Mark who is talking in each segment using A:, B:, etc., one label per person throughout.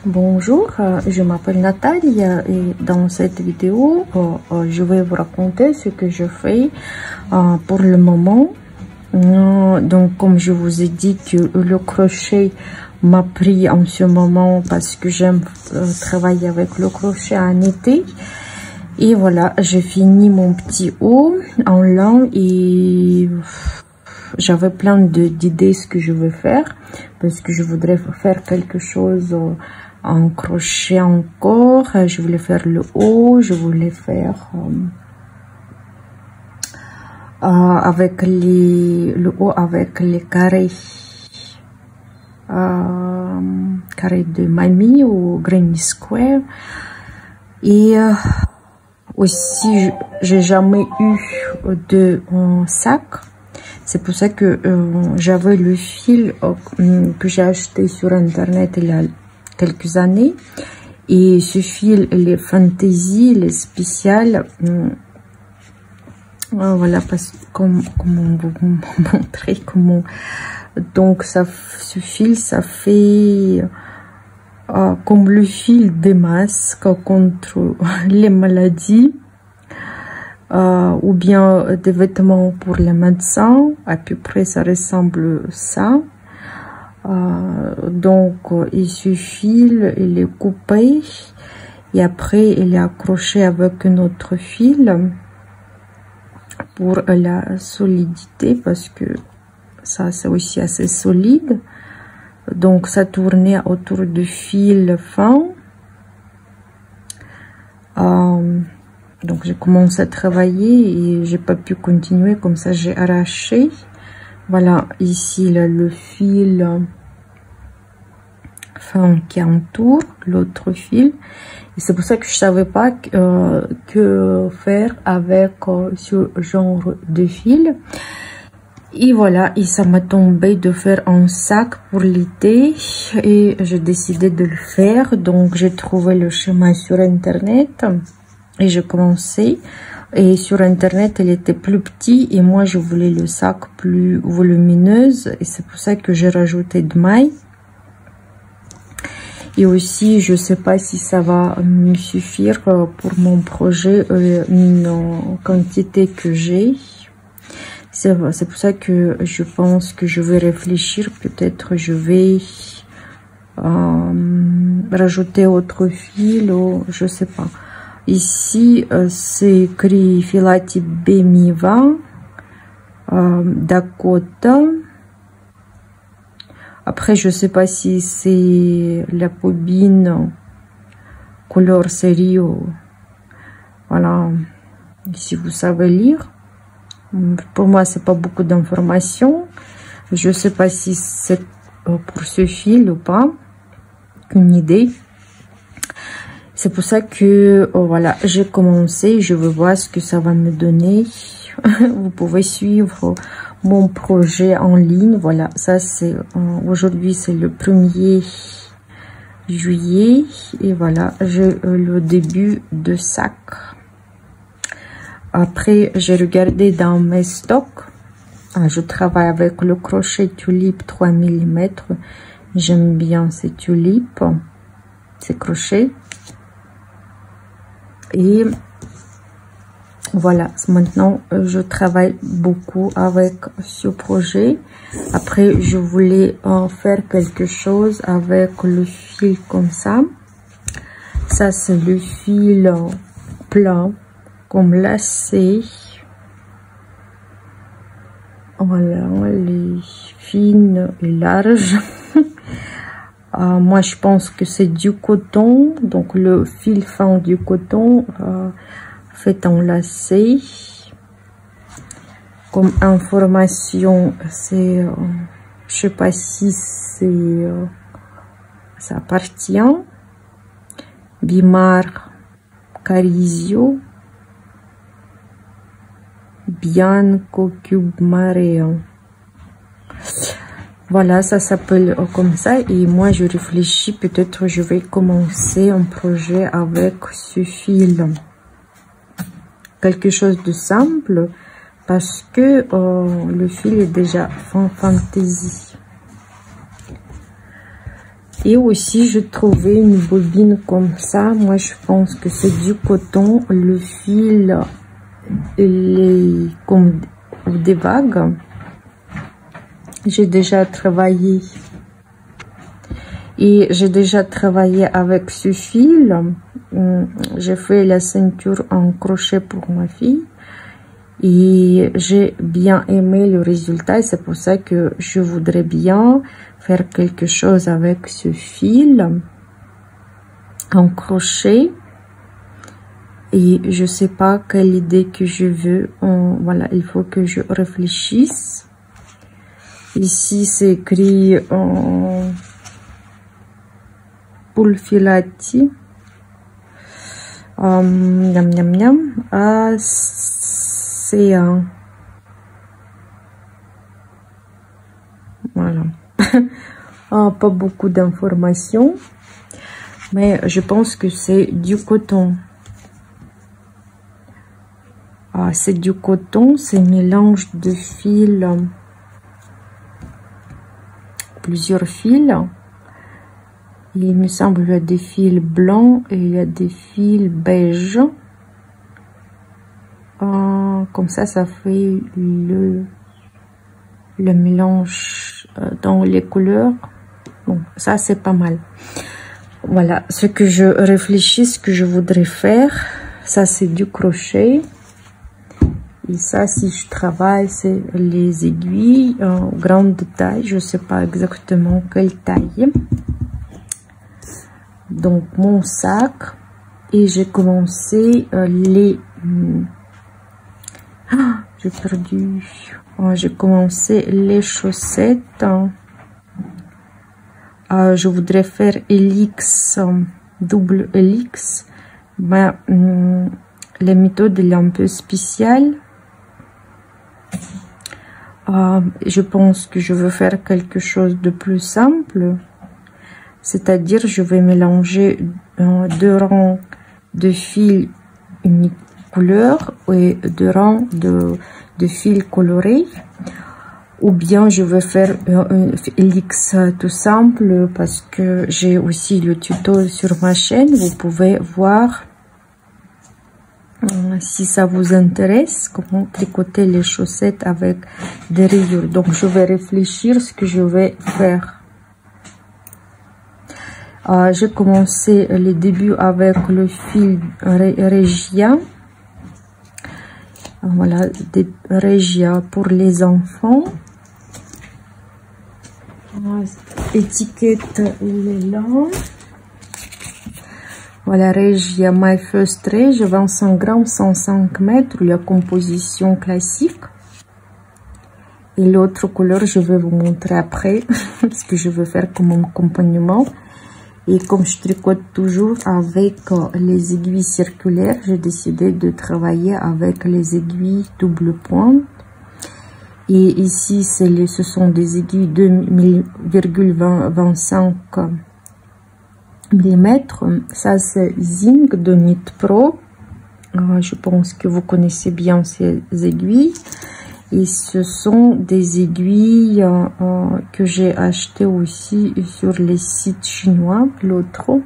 A: Bonjour, je m'appelle Nathalie et dans cette vidéo, je vais vous raconter ce que je fais pour le moment. Donc, comme je vous ai dit que le crochet m'a pris en ce moment parce que j'aime travailler avec le crochet en été. Et voilà, j'ai fini mon petit haut en lin et j'avais plein d'idées ce que je veux faire parce que je voudrais faire quelque chose en crochet encore. Je voulais faire le haut, je voulais faire avec le haut avec les carrés carrés de mamie ou granny square. Et aussi j'ai jamais eu de sac. C'est pour ça que j'avais le fil que j'ai acheté sur internet il y a quelques années, et ce fil, les fantasy, les spéciales, voilà, parce que comment vous montrer comment. Donc ça, ce fil, ça fait comme le fil des masques contre les maladies, ou bien des vêtements pour les médecins. À peu près ça ressemble à ça. Donc et ce fil il est coupé et après il est accroché avec un autre fil pour la solidité, parce que ça c'est aussi assez solide. Donc ça tournait autour du fil fin. Donc j'ai commencé à travailler et j'ai pas pu continuer, comme ça j'ai arraché. Voilà, ici là, le fil fin qui entoure l'autre fil. Et c'est pour ça que je savais pas que faire avec ce genre de fil. Et voilà, et ça m'a tombé de faire un sac pour l'été et j'ai décidé de le faire. Donc j'ai trouvé le schéma sur internet et j'ai commencé. Et sur internet il était plus petit et moi je voulais le sac plus volumineuse, et c'est pour ça que j'ai rajouté de mailles. Et aussi je sais pas si ça va me suffire pour mon projet, une quantité que j'ai. C'est pour ça que je pense que je vais réfléchir, peut-être je vais rajouter autre fil ou je sais pas. Ici, c'est écrit Filati Bemiva, Dakota. Après, je sais pas si c'est la bobine couleur Serio. Voilà, si vous savez lire. Pour moi, c'est pas beaucoup d'informations. Je sais pas si c'est pour ce fil ou pas. Une idée. C'est pour ça que voilà, j'ai commencé, je veux voir ce que ça va me donner. Vous pouvez suivre mon projet en ligne. Voilà, ça c'est aujourd'hui, c'est le 1er juillet et voilà, j'ai le début de sac. Après, j'ai regardé dans mes stocks. Je travaille avec le crochet tulipe 3 mm. J'aime bien ces tulipes, ces crochets. Et voilà, maintenant je travaille beaucoup avec ce projet. Après, je voulais faire quelque chose avec le fil comme ça. Ça c'est le fil plat comme lacet. Voilà, les fines et larges. Moi je pense que c'est du coton, donc le fil fin du coton fait en lacet. Comme information, c'est je sais pas si c'est ça appartient, Bimar Carizio Bianco Cube Mareo. Voilà, ça s'appelle comme ça. Et moi je réfléchis, peut-être je vais commencer un projet avec ce fil, quelque chose de simple, parce que le fil est déjà fantasy. Et aussi, je trouvais une bobine comme ça. Moi, je pense que c'est du coton. Le fil, il est comme des vagues. J'ai déjà travaillé. Et j'ai déjà travaillé avec ce fil. J'ai fait la ceinture en crochet pour ma fille. Et j'ai bien aimé le résultat. C'est pour ça que je voudrais bien faire quelque chose avec ce fil en crochet. Et je sais pas quelle idée que je veux. Voilà, il faut que je réfléchisse. Ici, c'est écrit Pulfilati. Miam, miam, miam. C'est un... Voilà. Pas beaucoup d'informations. Mais je pense que c'est du coton. C'est du coton, c'est un mélange de fils. Plusieurs fils. Il me semble qu'il y a des fils blancs et il y a des fils beige. Comme ça fait le mélange dans les couleurs. Bon, ça c'est pas mal. Voilà, ce que je réfléchis, ce que je voudrais faire, ça c'est du crochet. Et ça, si je travaille, c'est les aiguilles en grande taille. Je sais pas exactement quelle taille. Donc, mon sac. Et j'ai commencé les... j'ai perdu. J'ai commencé les chaussettes. Je voudrais faire helix, double helix. Mais la méthode est un peu spéciale. Je pense que je veux faire quelque chose de plus simple. C'est-à-dire, je vais mélanger 2 rangs de fils unique couleur et 2 rangs de fils colorés. Ou bien je vais faire un helix tout simple parce que j'ai aussi le tuto sur ma chaîne. Vous pouvez voir si ça vous intéresse, comment tricoter les chaussettes avec des rayures. Donc je vais réfléchir ce que je vais faire. J'ai commencé le début avec le fil Regia. Voilà, des Regia pour les enfants. Étiquette, il est là. Voilà, Regia My First Rage, 25 grammes, 105 mètres, la composition classique. Et l'autre couleur, je vais vous montrer après, ce que je veux faire comme accompagnement. Et comme je tricote toujours avec les aiguilles circulaires, j'ai décidé de travailler avec les aiguilles double pointe. Et ici, ce sont des aiguilles 2,25 mm. Ça, c'est Zing de Knit Pro. Je pense que vous connaissez bien ces aiguilles. Et ce sont des aiguilles que j'ai achetées aussi sur les sites chinois. L'autre.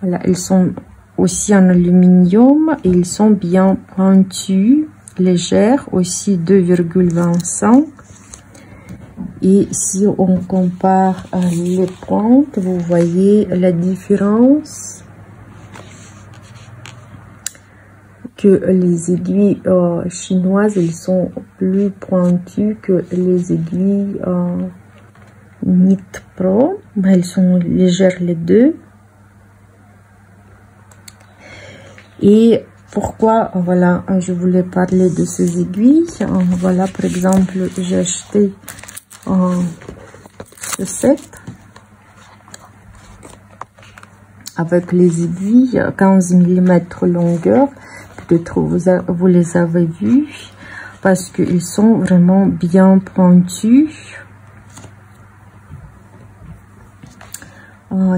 A: Voilà, elles sont aussi en aluminium. Et ils sont bien pointus, légères, aussi 2,25. Et si on compare les pointes, vous voyez la différence. Que les aiguilles chinoises, elles sont plus pointues que les aiguilles Knit Pro. Elles sont légères les deux. Et pourquoi, voilà, je voulais parler de ces aiguilles. Voilà, par exemple, j'ai acheté ce set avec les aiguilles 15 mm longueur. Peut-être vous les avez vus parce qu'ils sont vraiment bien pointus.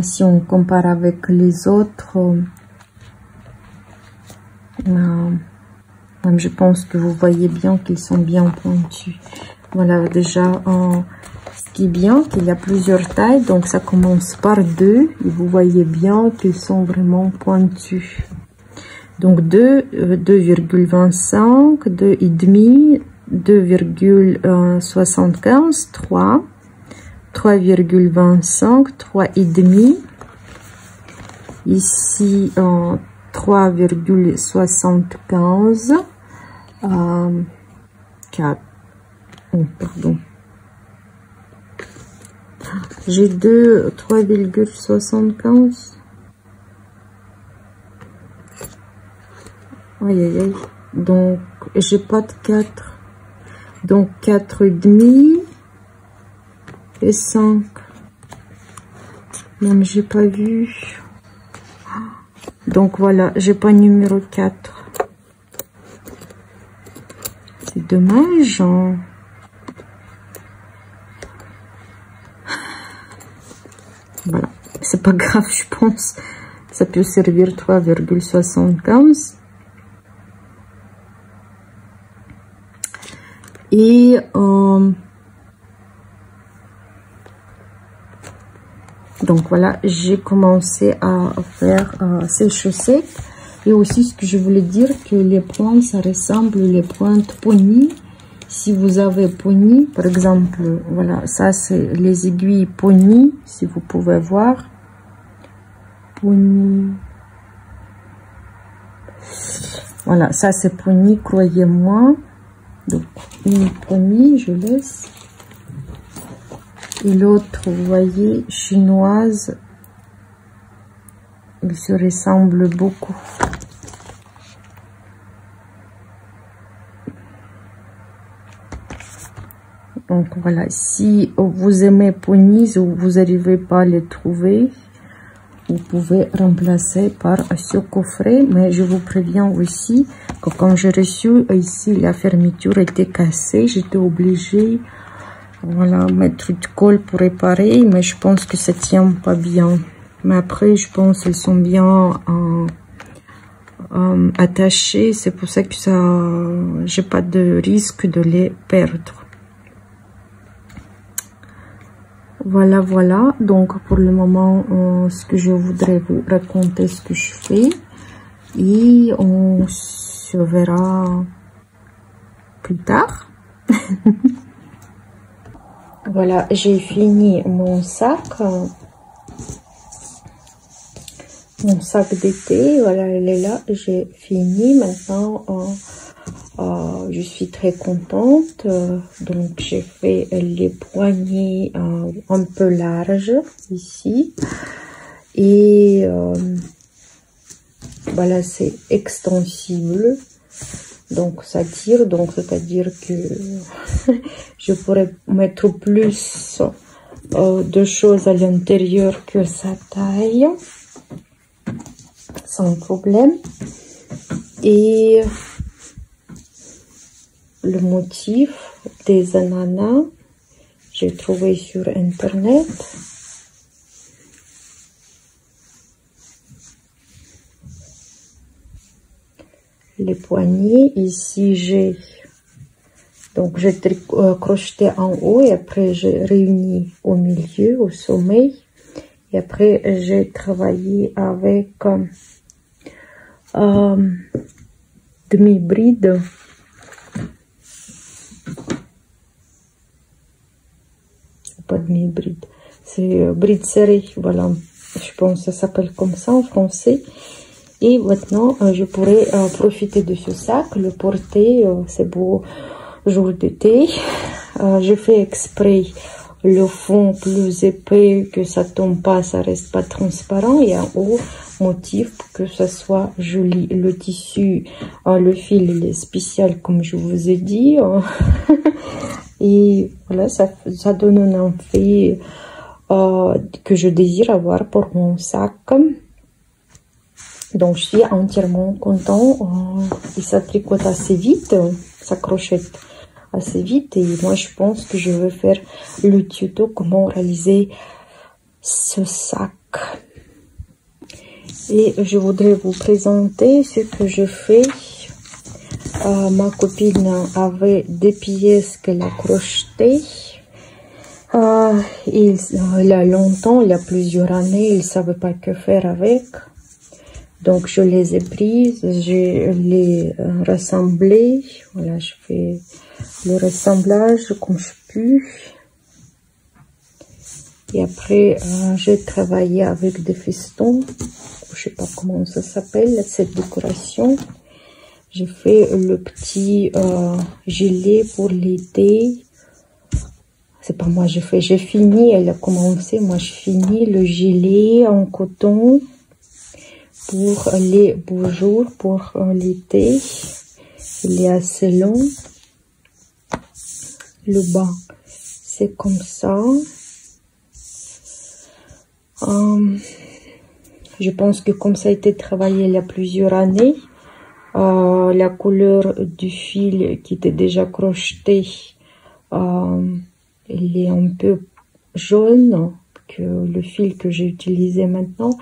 A: Si on compare avec les autres, je pense que vous voyez bien qu'ils sont bien pointus. Voilà, déjà Ce qui est bien, qu'il y a plusieurs tailles, donc ça commence par 2 et vous voyez bien qu'ils sont vraiment pointus. Donc 2, 2,25, 2,5, 2,75, 3, 3,25, 3,5, ici 3,75, 4, oh, pardon. J'ai 3,75. Aïe, aïe, aïe. Donc, j'ai pas de 4. Donc, 4,5 et 5. Même, j'ai pas vu. Donc, voilà, j'ai pas numéro 4. C'est dommage, hein. Voilà, c'est pas grave, je pense. Ça peut servir 3,75. Et donc voilà, j'ai commencé à faire ces chaussettes. Et aussi, ce que je voulais dire, que les pointes, ça ressemble les pointes pony. Si vous avez pony, par exemple, voilà, ça c'est les aiguilles pony, si vous pouvez voir. Pony. Voilà, ça c'est pony, croyez-moi. Donc, une pony, je laisse. Et l'autre, vous voyez, chinoise. Ils se ressemblent beaucoup. Donc voilà, si vous aimez ponies ou vous n'arrivez pas à les trouver, vous pouvez remplacer par ce coffret. Mais je vous préviens aussi que quand j'ai reçu ici, la fermeture était cassée. J'étais obligée, voilà, mettre du colle pour réparer. Mais je pense que ça tient pas bien. Mais après, je pense qu'ils sont bien attachés. C'est pour ça que j'ai pas de risque de les perdre. Voilà, voilà. Donc, pour le moment, ce que je voudrais vous raconter, ce que je fais. Et on se verra plus tard. Voilà, j'ai fini mon sac. Mon sac d'été, voilà, elle est là. J'ai fini. Maintenant, je suis très contente. Donc, j'ai fait les poignets un peu larges ici. Et voilà, c'est extensible. Donc, ça tire. Donc, c'est-à-dire que je pourrais mettre plus de choses à l'intérieur que sa taille. Sans problème. Et le motif des ananas, j'ai trouvé sur internet. Les poignets, ici j'ai crocheté en haut et après j'ai réuni au milieu, au sommet. Et après j'ai travaillé avec demi-bride. Pas demi-bride, c'est bride serrée, voilà, je pense que ça s'appelle comme ça en français. Et maintenant je pourrais profiter de ce sac, le porter, c'est beau jour d'été. Je fais exprès le fond plus épais, que ça tombe pas, ça reste pas transparent, et en haut motif pour que ça soit joli. Le tissu, le fil il est spécial comme je vous ai dit. Et voilà, ça donne un effet que je désire avoir pour mon sac. Donc je suis entièrement content. Et ça tricote assez vite, ça crochette assez vite. Et moi je pense que je vais faire le tuto comment réaliser ce sac. Et je voudrais vous présenter ce que je fais. Ma copine avait des pièces qu'elle a crochetées. Il a longtemps, il y a plusieurs années, il ne savait pas que faire avec. Donc, je les ai prises, je les rassemblées. Voilà, je fais le rassemblage comme je peux. Et après, j'ai travaillé avec des festons. Je sais pas comment ça s'appelle, cette décoration. J'ai fait le petit gilet pour l'été. C'est pas moi, j'ai fini, elle a commencé. Moi, je finis le gilet en coton pour les beaux jours, pour l'été. Il est assez long. Le bas, c'est comme ça. Je pense que comme ça a été travaillé il y a plusieurs années, la couleur du fil qui était déjà crocheté, il est un peu jaune que le fil que j'ai utilisé maintenant.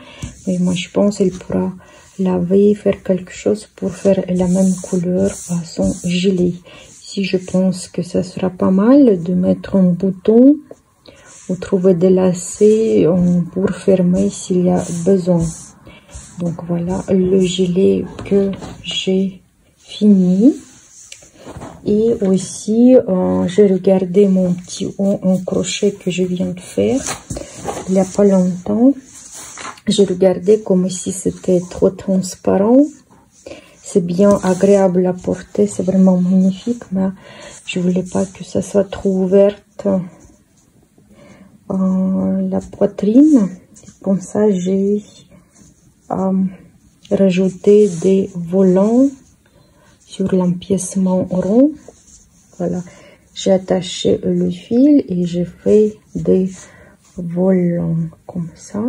A: Mais moi je pense qu'elle pourra laver, faire quelque chose pour faire la même couleur à son gilet. Ici je pense que ça sera pas mal de mettre un bouton ou trouver des lacets pour fermer s'il y a besoin. Donc voilà le gilet que j'ai fini. Et aussi j'ai regardé mon petit haut en crochet que je viens de faire il n'y a pas longtemps. J'ai regardé comme ici c'était trop transparent. C'est bien agréable à porter, c'est vraiment magnifique, mais je voulais pas que ça soit trop ouverte la poitrine. Comme ça j'ai rajouté des volants sur l'empiècement rond. Voilà, j'ai attaché le fil et j'ai fait des volants comme ça.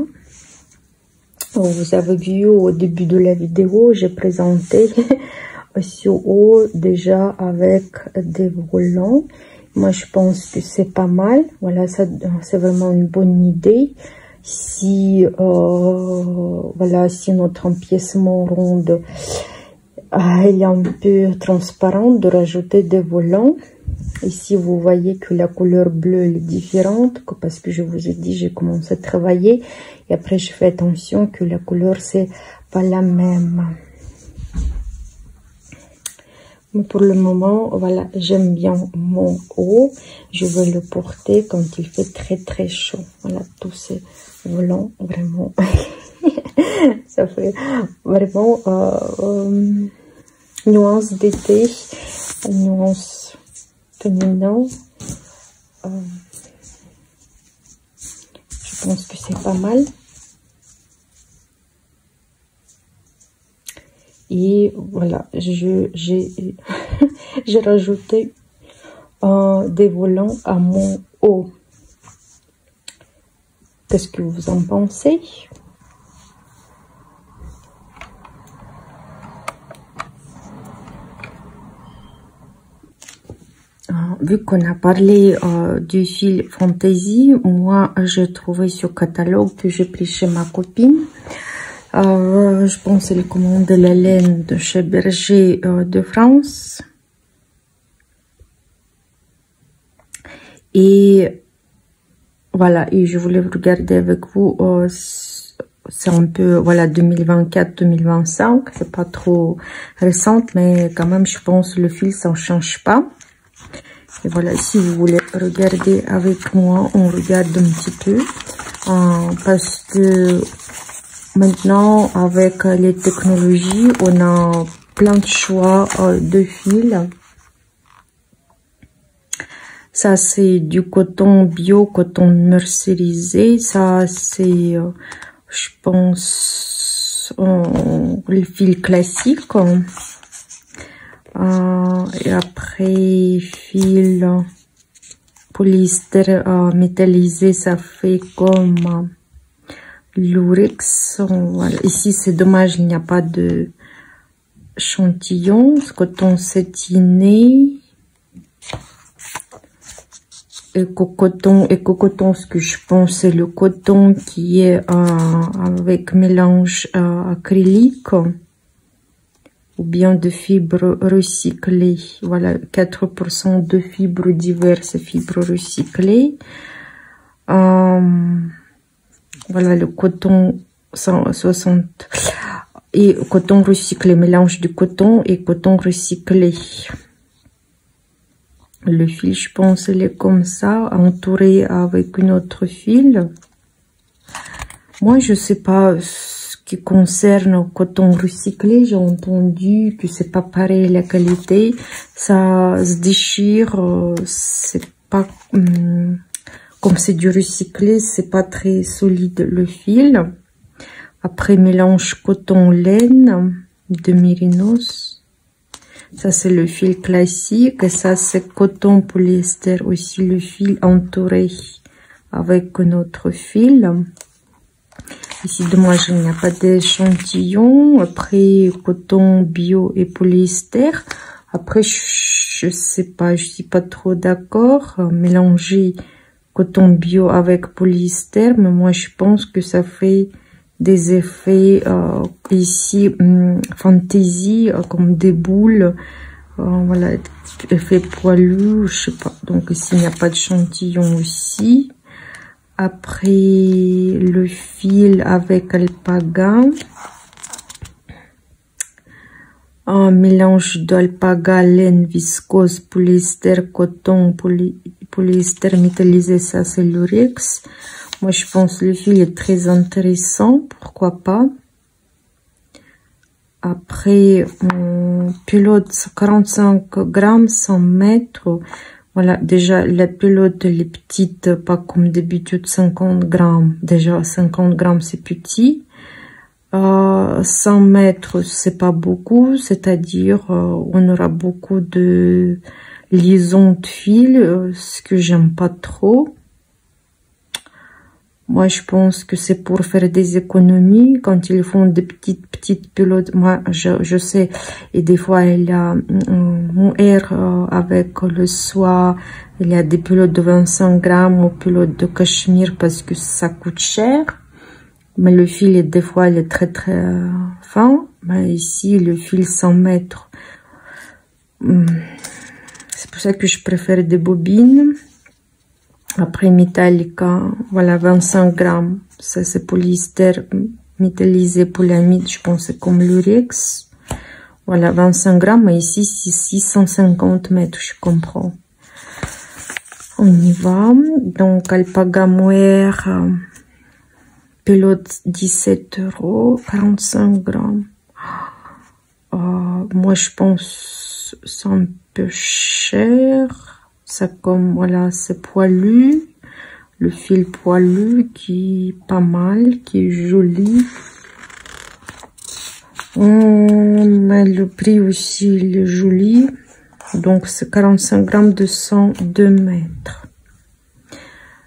A: Vous avez vu au début de la vidéo, j'ai présenté ce haut déjà avec des volants. Moi je pense que c'est pas mal. Voilà, ça c'est vraiment une bonne idée. Si voilà, si notre empiècement rond il est un peu transparent, de rajouter des volants. Ici vous voyez que la couleur bleue est différente, parce que je vous ai dit j'ai commencé à travailler et après je fais attention que la couleur c'est pas la même. Mais pour le moment voilà, j'aime bien mon haut, je vais le porter quand il fait très chaud. Voilà, tous ces volants vraiment ça fait vraiment nuance d'été, nuance féminin. Je pense que c'est pas mal. Et voilà, j'ai rajouté des volants à mon haut. Qu'est-ce que vous en pensez? Vu qu'on a parlé du fil Fantasy, moi j'ai trouvé ce catalogue que j'ai pris chez ma copine. Je pense qu'elle commande la laine de chez Berger de France. Et voilà, et je voulais regarder avec vous, c'est un peu, voilà, 2024-2025, c'est pas trop récente, mais quand même, je pense le fil, ça ne change pas. Et voilà, si vous voulez regarder avec moi, on regarde un petit peu, parce que maintenant, avec les technologies, on a plein de choix de fils. Ça, c'est du coton bio, coton mercerisé. Ça, c'est, je pense, le fil classique. Et après, fil polyester métallisé, ça fait comme l'urex. Voilà. Ici, c'est dommage, il n'y a pas de échantillon. Ce coton satiné. Éco-coton, ce que je pense, c'est le coton qui est avec mélange acrylique ou bien de fibres recyclées. Voilà, 4% de fibres diverses, fibres recyclées. Voilà le coton 160 et coton recyclé, mélange de coton et coton recyclé. Le fil, je pense, il est comme ça, entouré avec une autre fil. Moi, je sais pas ce qui concerne le coton recyclé. J'ai entendu que c'est pas pareil la qualité. Ça se déchire. C'est pas comme c'est du recyclé, c'est pas très solide le fil. Après, mélange coton-laine de mérinos. Ça, c'est le fil classique. Et ça, c'est coton polyester aussi, le fil entouré avec un autre fil. Ici, dommage, il n'y a pas d'échantillon. Après, coton bio et polyester. Après, je sais pas, je suis pas trop d'accord. Mélanger coton bio avec polyester. Mais moi, je pense que ça fait des effets ici fantaisie comme des boules, voilà, effet poilu, je sais pas. Donc ici il n'y a pas d'échantillon aussi. Après le fil avec alpaga, un mélange d'alpaga, laine, viscose, polyester, coton, polyester métallisé, ça c'est l'urex. Moi, je pense que le fil est très intéressant. Pourquoi pas. Après, pilote 45 grammes, 100 mètres. Voilà, déjà, la pilote, elle est petite, pas comme d'habitude, 50 grammes. Déjà, 50 grammes, c'est petit. 100 mètres, c'est pas beaucoup. C'est-à-dire, on aura beaucoup de liaisons de fil, ce que j'aime pas trop. Moi, je pense que c'est pour faire des économies quand ils font des petites pilotes. Moi, je sais. Et des fois, il y a mon air avec le soie. Il y a des pilotes de 25 grammes ou pilotes de cachemire parce que ça coûte cher. Mais le fil, des fois, il est très fin. Mais ici, le fil 100 mètres. C'est pour ça que je préfère des bobines. Après, Metallica, voilà, 25 grammes. Ça, c'est polyester métallisé polyamide, je pense, c'est comme l'urex. Voilà, 25 grammes, mais ici, c'est 650 mètres, je comprends. On y va. Donc, alpaga mohair, pilote 17 €, 45 grammes. Moi, je pense c'est un peu cher. Ça comme, voilà, c'est poilu. Le fil poilu qui est pas mal, qui est joli. Mais le prix aussi, il est joli. Donc, c'est 45 grammes de 102 mètres.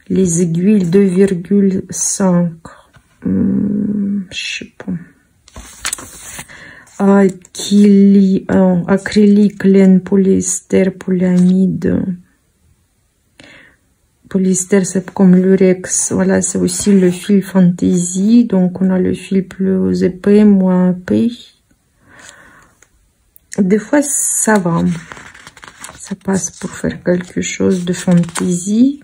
A: Les aiguilles 2,5. Je sais pas. Acrylique, laine, polyester, polyamide. Polyester, c'est comme l'urex. Voilà, c'est aussi le fil fantaisie. Donc, on a le fil plus épais, moins épais. Des fois, ça va. Ça passe pour faire quelque chose de fantaisie.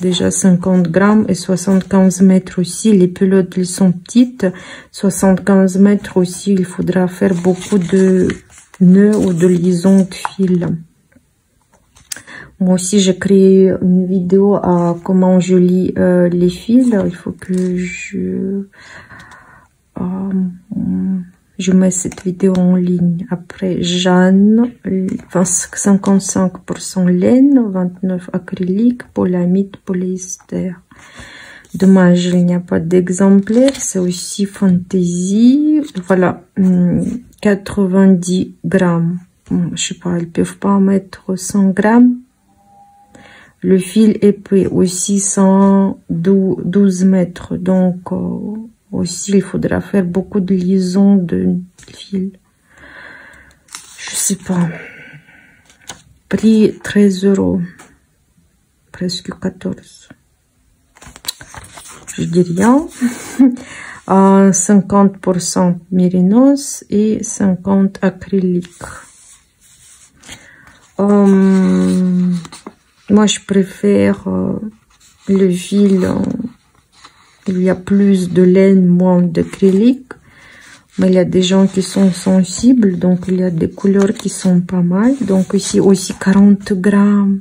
A: Déjà 50 grammes et 75 mètres aussi. Les pelotes, elles sont petites. 75 mètres aussi, il faudra faire beaucoup de nœuds ou de liaisons de fil. Moi aussi, j'ai créé une vidéo à comment je lis les fils. Il faut que je mets cette vidéo en ligne. Après, Jeanne, 55% laine, 29% acrylique, polyamide, polyester. Dommage, il n'y a pas d'exemplaire. C'est aussi fantaisie. Voilà, 90 grammes. Je sais pas, ils peuvent pas mettre 100 grammes. Le fil épais aussi 112 mètres. Donc, aussi, il faudra faire beaucoup de liaisons de fil. Je sais pas. Prix 13 €. Presque 14. Je dis rien. 50% mérinos et 50 acrylique. Moi, je préfère le fil, il y a plus de laine, moins d'acrylique. Mais il y a des gens qui sont sensibles, donc il y a des couleurs qui sont pas mal. Donc ici aussi 40 grammes.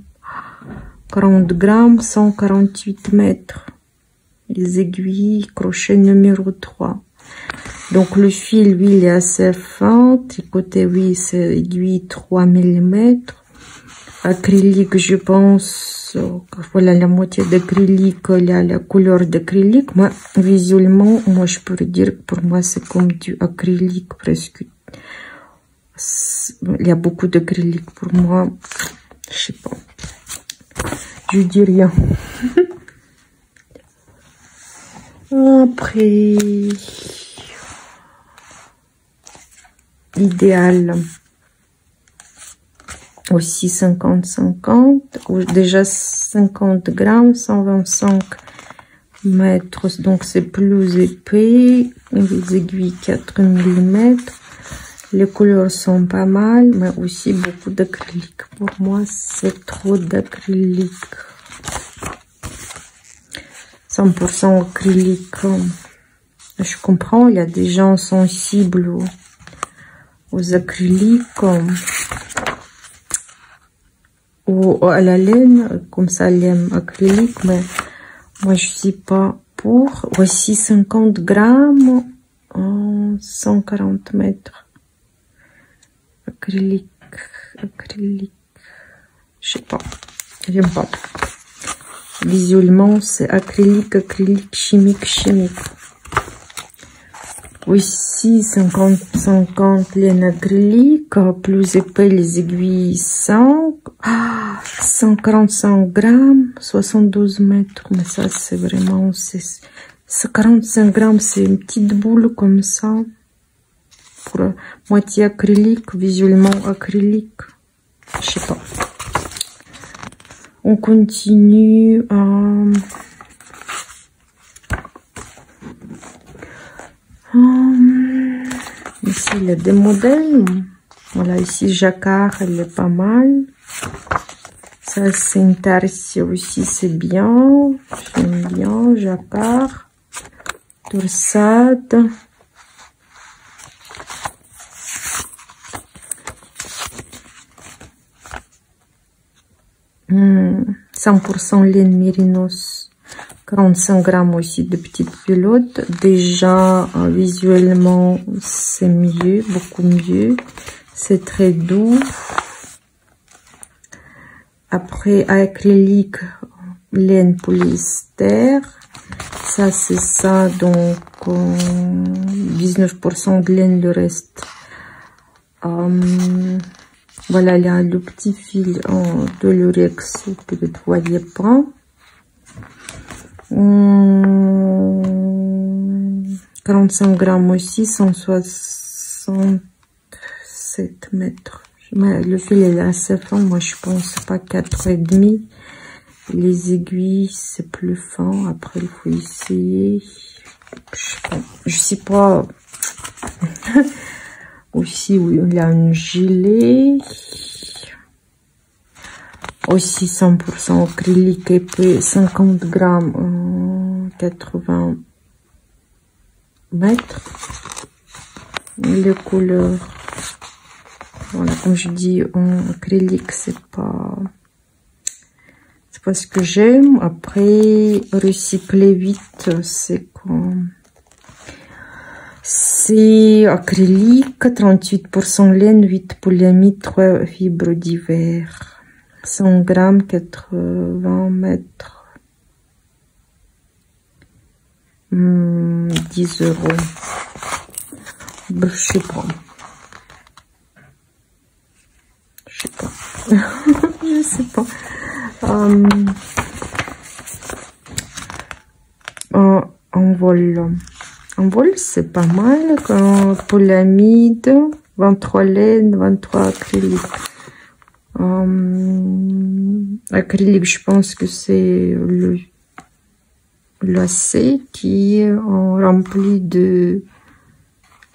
A: 40 grammes, 148 mètres. Les aiguilles, crochet numéro 3. Donc le fil, lui, il est assez fin. Tricoté, oui, c'est aiguille 3 mm. Acrylique, je pense, voilà, la moitié d'acrylique, la couleur d'acrylique. Moi, visuellement, moi, je pourrais dire que pour moi, c'est comme du acrylique presque. Il y a beaucoup d'acrylique pour moi. Je sais pas. Je dis rien. Après, idéal. Aussi 50-50, déjà 50 grammes, 125 mètres, donc c'est plus épais, les aiguilles 4 mm, les couleurs sont pas mal, mais aussi beaucoup d'acrylique. Pour moi, c'est trop d'acrylique. 100% acrylique. Je comprends, il y a des gens sensibles aux acryliques. Ou à la laine, comme ça, laine acrylique, mais moi, je suis pas pour. Voici 50 grammes, 140 mètres. Acrylique, je sais pas, j'aime pas. Visuellement, c'est acrylique, chimique. Aussi 50-50 laine acrylique, plus épais les aiguilles 5, 145 grammes, 72 mètres, mais ça c'est vraiment, c'est 45 grammes, c'est une petite boule comme ça, pour moitié acrylique, visuellement acrylique, je sais pas. On continue à... Ici, il y a des modèles. Voilà, ici, jacquard, elle est pas mal. Ça, c'est une tarsia aussi, c'est bien. J'aime bien, jacquard. Torsade. Mmh, 100% laine mérinos. 45 grammes aussi de petites pilotes. Déjà, visuellement, c'est mieux, beaucoup mieux. C'est très doux. Après, acrylique, laine polyester. Ça, c'est ça. Donc, 19% de laine, le reste. Voilà, il y a le petit fil de l'urex que vous ne voyez pas. 45 grammes aussi, 167 mètres. Mais le fil est assez fin, moi je pense pas 4,5. Les aiguilles c'est plus fin, après il faut essayer. Je sais pas. Aussi, oui, il y a un gilet. Aussi 100% acrylique épais, 50 grammes, 80 mètres. Les couleurs, voilà, comme je dis, en acrylique, c'est pas ce que j'aime. Après, recycler vite, c'est quoi? C'est acrylique, 38% laine, 8 polyamide, 3 fibres d'hiver. 100 grammes, 80 mètres. 10 euros. Je sais pas. Je sais pas. En vol, c'est pas mal. Polyamide, 23 laine, 23 acrylique. Acrylique, je pense que c'est le lacet qui est rempli de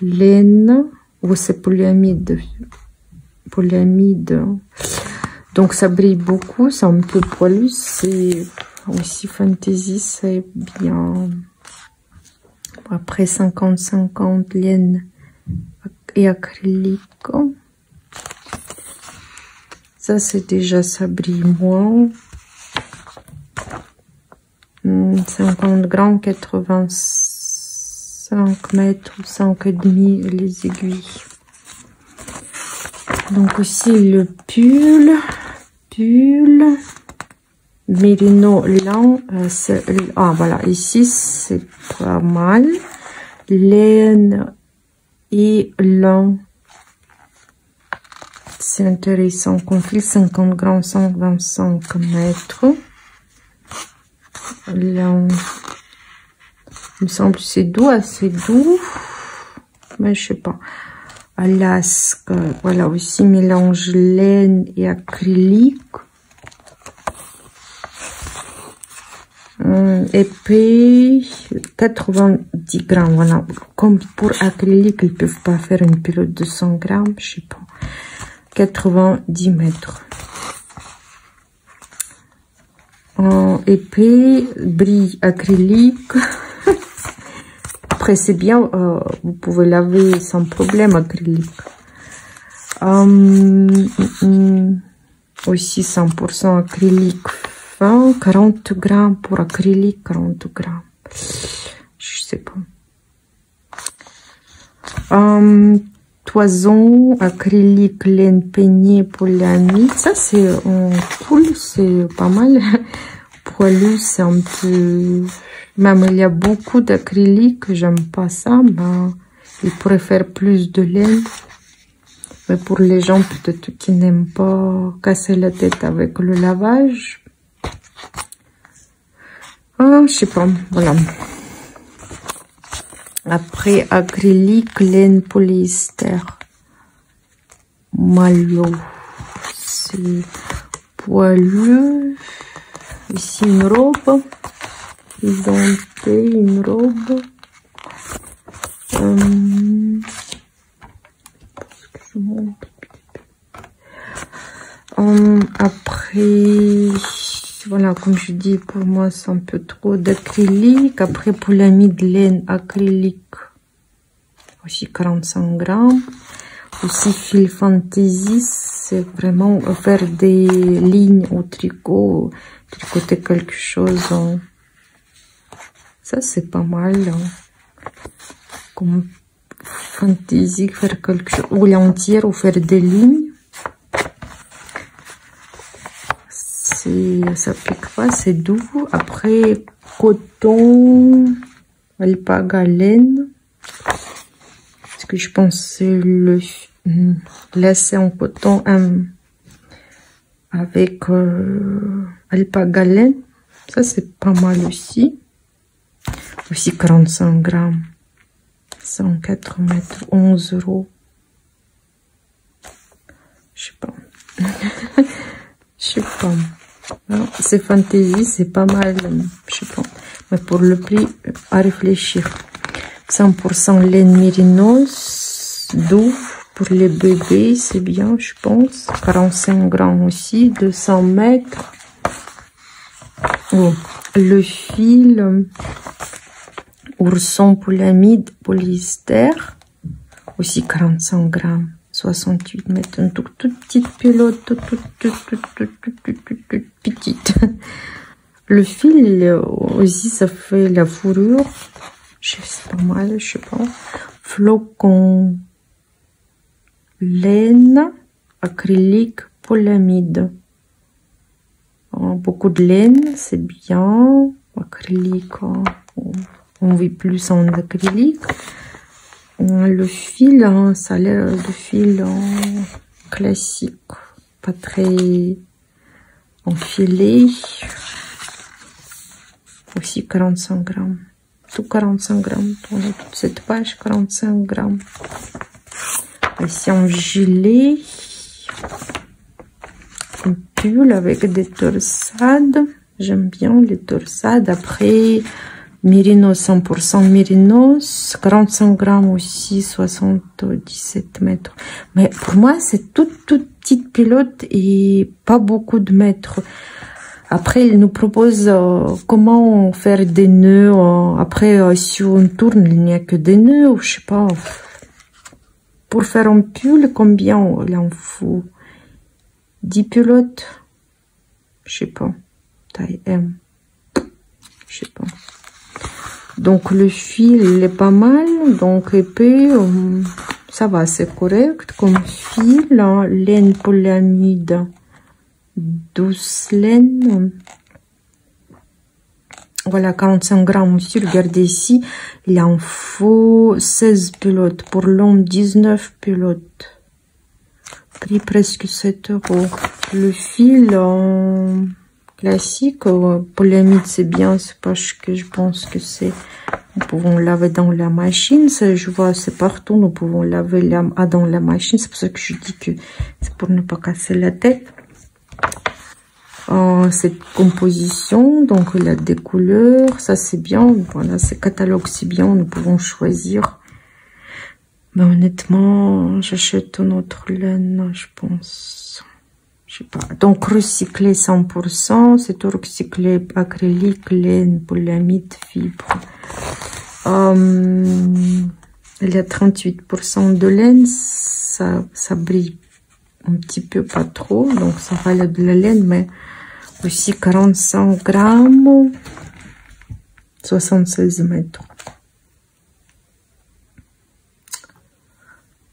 A: laine, ou c'est polyamide. Donc ça brille beaucoup, c'est un peu poilu, c'est aussi Fantasy, c'est bien. Après 50-50 laine et acrylique. Ça c'est déjà, ça brille moins. 50 grammes, 85 mètres, 5,5 les aiguilles. Donc aussi le pull Mérino lent, ah voilà, ici c'est pas mal, laine et lent, c'est intéressant, conflit 50 grammes, 125 mètres, lent, il me semble c'est doux, assez doux, mais je sais pas. Alaska, voilà aussi mélange laine et acrylique. Épais 90 grammes, voilà. Comme pour acrylique, ils peuvent pas faire une pilote de 100 grammes, je sais pas. 90 mètres. Épais, bris acrylique. Après, c'est bien, vous pouvez laver sans problème acrylique. Aussi 100% acrylique fin, 40 grammes pour acrylique, 40 grammes. Je sais pas. Toison, acrylique, laine peignée pour polyamide. Ça, c'est cool, c'est pas mal. Poilu, c'est un peu... Même il y a beaucoup d'acrylique, j'aime pas ça, mais il pourrait faire plus de laine. Mais pour les gens peut-être qui n'aiment pas casser la tête avec le lavage. Ah, je sais pas, voilà. Après, acrylique, laine, polyester. Maillot. C'est poilu. Ici, une robe. Identité, une robe. Après, voilà, comme je dis, pour moi, c'est un peu trop d'acrylique. Après, pour polyamide laine acrylique, aussi 45 grammes. Aussi, fil Fantasy, c'est vraiment faire des lignes au tricot, tricoter quelque chose. Ça, c'est pas mal. Comme Fantasy, faire quelque chose, ou l'entière, ou faire des lignes. Ça pique pas, c'est doux. Après, coton, alpaga, laine. Parce que je pense que c'est le lacet en coton avec alpaga, laine. Ça, c'est pas mal aussi. Aussi 45 grammes. 104 mètres, 11 €. Je sais pas. Je sais pas. C'est Fantasy, c'est pas mal. Je sais pas. Mais pour le prix, à réfléchir. 100% laine mérinos, doux. Pour les bébés, c'est bien, je pense. 45 grammes aussi, 200 mètres. Oh. Le fil ourson polyamide polyester, aussi 45 grammes, 68 mètres. Une toute petite pilote, toute petite. Le fil aussi, ça fait la fourrure. C'est pas mal, je sais pas. Flocon, laine, acrylique, polyamide. Beaucoup de laine, c'est bien. Acrylique, on vit plus en acrylique. Le fil, ça a l'air de fil classique, pas très enfilé. Aussi 45 grammes. Tout 45 grammes. On a toute cette page, 45 grammes. Ici en gilet. Un pull avec des torsades. J'aime bien les torsades. Après, mérinos, 100% mérinos. 45 grammes aussi, 77 mètres. Mais pour moi, c'est tout petite pilote et pas beaucoup de mètres. Après, il nous propose comment faire des nœuds. Après, si on tourne, il n'y a que des nœuds, ou je sais pas. Pour faire un pull, combien il en faut? 10 pilotes? Je sais pas. Taille M. Je sais pas. Donc, le fil, il est pas mal. Donc, épais, ça va, c'est correct. Comme fil, laine polyamide. 12 laines. Voilà, 45 grammes aussi. Regardez ici, il en faut 16 pilotes. Pour l'homme, 19 pilotes. Prix presque 7 €. Le fil classique, polyamide, c'est bien. C'est parce que je pense que c'est... Nous pouvons laver dans la machine. Ça, je vois, c'est partout. Nous pouvons laver dans la machine. C'est pour ça que je dis que c'est pour ne pas casser la tête. Cette composition, donc il a des couleurs, ça c'est bien, voilà, ce catalogue c'est bien, nous pouvons choisir. Mais honnêtement, j'achète une autre laine, je pense. Je sais pas. Donc recyclé 100%, c'est tout recyclé, acrylique, laine, polyamide, fibre. Il y a 38% de laine, ça brille un petit peu, pas trop, donc ça va de la laine, mais aussi 45 grammes, 76 mètres.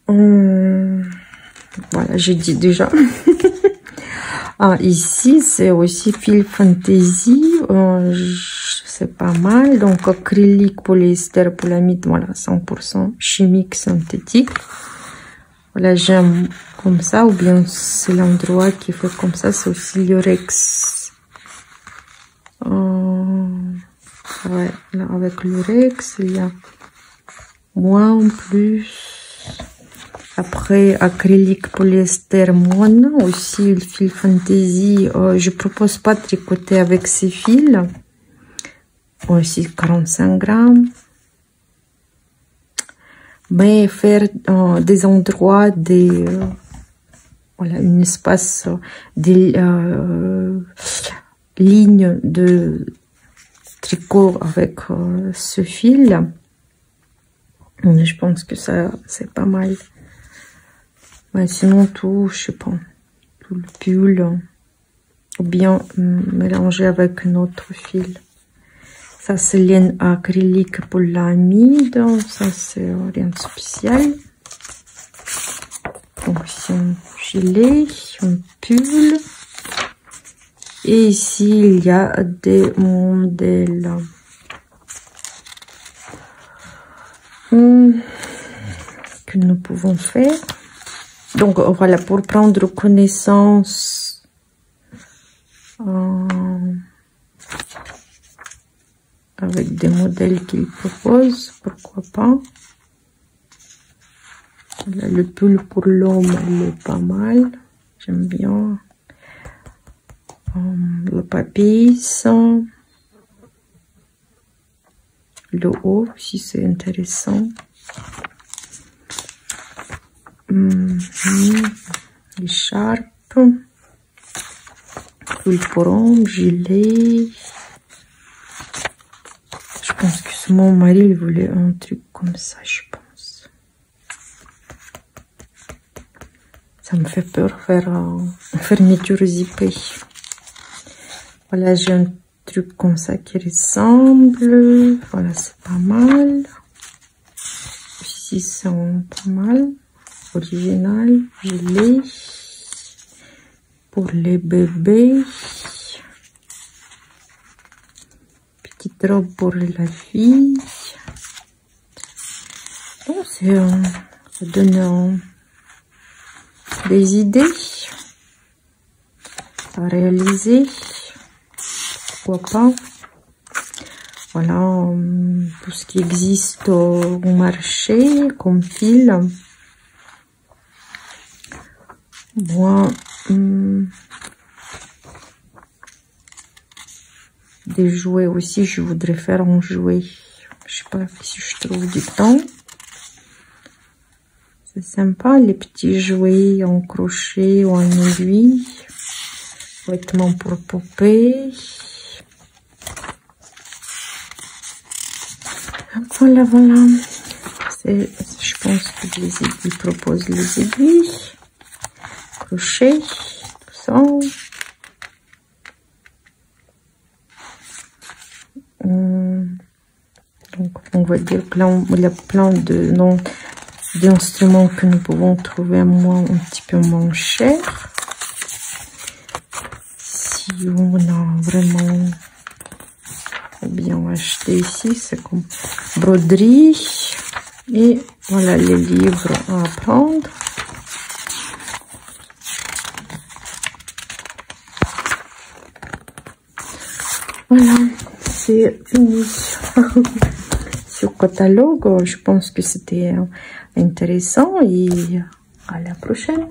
A: Voilà, j'ai dit déjà. Ici, c'est aussi fil Fantasy. C'est pas mal. Donc, acrylique, polyester, polyamide, voilà, 100% chimique, synthétique. Voilà, j'aime comme ça, ou bien c'est l'endroit qui fait comme ça, c'est aussi l'urex. Ouais, là, avec l'urex, il y a moins, plus. Après, acrylique, polyester, moine, aussi le fil Fantasy. Je propose pas de tricoter avec ces fils. Aussi 45 grammes. Mais faire des endroits, voilà, un espace, des lignes de tricot avec ce fil. Je pense que ça, c'est pas mal. Ouais, sinon tout, je sais pas, tout le pull, ou bien mélanger avec un autre fil. Ça, c'est laine acrylique polyamide. Ça, c'est rien de spécial. Donc, ici, un gilet, un pull. Et ici, il y a des modèles. Que nous pouvons faire. Donc, voilà, pour prendre connaissance. Avec des modèles qu'il propose, pourquoi pas. Voilà, le pull pour l'homme, il est pas mal. J'aime bien. Le papis. Le haut, si c'est intéressant. L'écharpe. Pull pour homme, gilet. Je pense que mon mari, il voulait un truc comme ça, je pense. Ça me fait peur faire une fermeture zippée. Voilà, j'ai un truc comme ça qui ressemble. Voilà, c'est pas mal. Ici, c'est pas mal. Original, gilet. Pour les bébés. Petite robe pour la fille. Bon, ça donne des idées à réaliser. Pourquoi pas. Voilà, tout ce qui existe au marché comme fil. Moi, des jouets aussi, je voudrais faire un jouet. Je sais pas si je trouve du temps. C'est sympa, les petits jouets en crochet ou en aiguille. Vêtements pour poupées. Voilà, voilà. Je pense que les aiguilles proposent les aiguilles. Crochet, tout ça. Donc, on va dire il y a plein d'instruments que nous pouvons trouver un petit peu moins cher. Si on a vraiment bien acheté ici, c'est comme broderie. Et voilà les livres à apprendre. Voilà, c'est fini. Ce catalogue, je pense que c'était intéressant et à la prochaine.